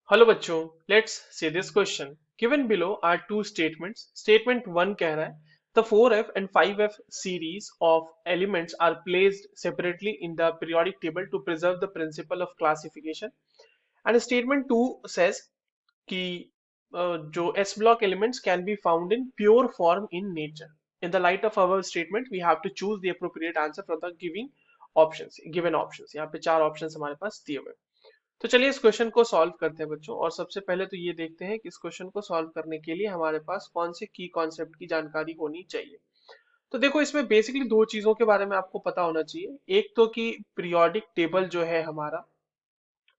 Hello बच्चों, let's see this question. Given below are two statements. Statement one कह रहा है the 4f and 5f series of elements are placed separately in the periodic table to preserve the principle of classification. And statement two says कि जो S block elements can be found in pure form in nature. In the light of our statement, we have to choose the appropriate answer from the given options. यहाँ पे चार options हमारे पास दिए हुए हैं। तो चलिए इस क्वेश्चन को सॉल्व करते हैं बच्चों। और सबसे पहले तो ये देखते हैं कि इस क्वेश्चन को सॉल्व करने के लिए हमारे पास कौन से की कॉन्सेप्ट की जानकारी होनी चाहिए। तो देखो, इसमें बेसिकली दो चीजों के बारे में आपको पता होना चाहिए। एक तो कि पीरियोडिक टेबल जो है हमारा,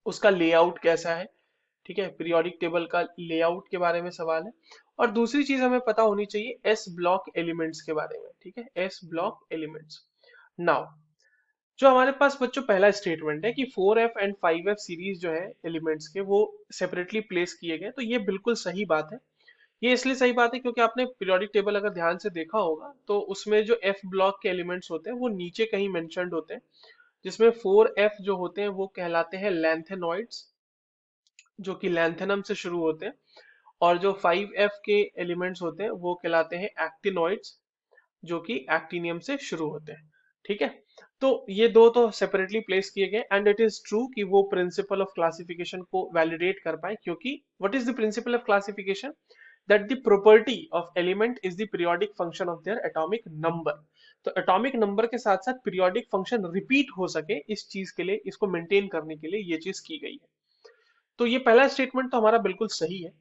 उसका लेआउट कैसा है। ठीक है, पीरियोडिक टेबल का लेआउट के बारे में सवाल है। और दूसरी चीज हमें पता होनी चाहिए एस ब्लॉक एलिमेंट्स के बारे में। ठीक है, एस ब्लॉक एलिमेंट्स। नाउ जो हमारे पास बच्चों पहला स्टेटमेंट है कि 4f एंड 5f सीरीज जो है एलिमेंट्स के, वो सेपरेटली प्लेस किए गए, तो ये बिल्कुल सही बात है। ये इसलिए सही बात है क्योंकि आपने पीरियोडिक टेबल अगर ध्यान से देखा होगा तो उसमें जो एफ ब्लॉक के एलिमेंट्स होते हैं वो नीचे कहीं मेंशन्ड होते हैं, जिसमें 4f जो होते हैं वो कहलाते हैं लैंथेनॉइड्स, जो कि लैंथेनम से शुरू होते हैं। और जो 5f के एलिमेंट्स होते हैं वो कहलाते हैं एक्टिनॉइड्स, जो कि एक्टिनियम से शुरू होते हैं। ठीक है, तो ये दो तो सेपरेटली प्लेस किए गए। एंड इट इज ट्रू कि वो प्रिंसिपल ऑफ क्लासिफिकेशन को वैलिडेट कर पाए, क्योंकि what is the principle of classification, that the property of element is the periodic function of their atomic number. तो एटॉमिक नंबर के साथ साथ पीरियोडिक फंक्शन रिपीट हो सके, इस चीज के लिए, इसको मेंटेन करने के लिए ये चीज की गई है। तो ये पहला स्टेटमेंट तो हमारा बिल्कुल सही है।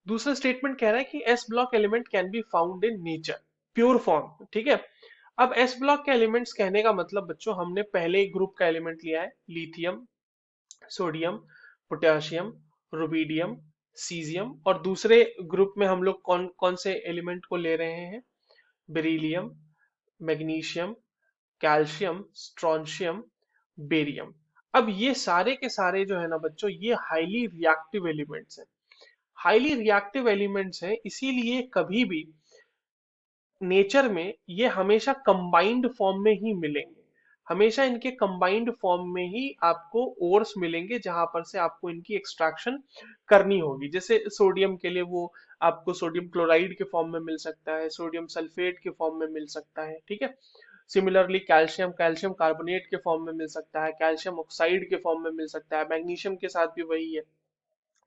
दूसरा स्टेटमेंट कह रहा है कि S block element can be found in nature, pure form. ठीक है, अब एस ब्लॉक के एलिमेंट्स कहने का मतलब बच्चों, हमने पहले एक ग्रुप का एलिमेंट लिया है, lithium, sodium, potassium, rubidium, caesium. और दूसरे ग्रुप में हम लोग कौन कौन से एलिमेंट को ले रहे हैं? Beryllium, magnesium, calcium, strontium, barium. अब ये सारे के सारे जो है ना बच्चों, ये हाईली रिएक्टिव एलिमेंट्स हैं। हाईली रिएक्टिव एलिमेंट्स हैं, इसीलिए कभी भी नेचर में ये हमेशा कंबाइंड फॉर्म में ही मिलेंगे। हमेशा इनके कंबाइंड फॉर्म में ही आपको ओर्स मिलेंगे, जहां पर से आपको इनकी एक्सट्रैक्शन करनी होगी। जैसे सोडियम के लिए वो आपको सोडियम क्लोराइड के फॉर्म में मिल सकता है, सोडियम सल्फेट के फॉर्म में मिल सकता है। ठीक है, सिमिलरली कैल्शियम कैल्शियम कार्बोनेट के फॉर्म में मिल सकता है, कैल्शियम ऑक्साइड के फॉर्म में मिल सकता है, मैग्नीशियम के साथ भी वही है।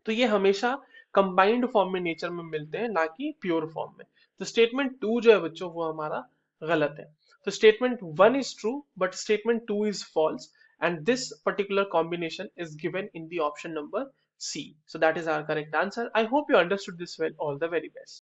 तो ये हमेशा कंबाइंड फॉर्म में नेचर में मिलते हैं, ना कि प्योर फॉर्म में। तो स्टेटमेंट टू जो है बच्चों वो हमारा गलत है। तो statement one is true but statement two is false, and this particular combination is given in the option number C. So that is our correct answer. I hope you understood this well. All the very best.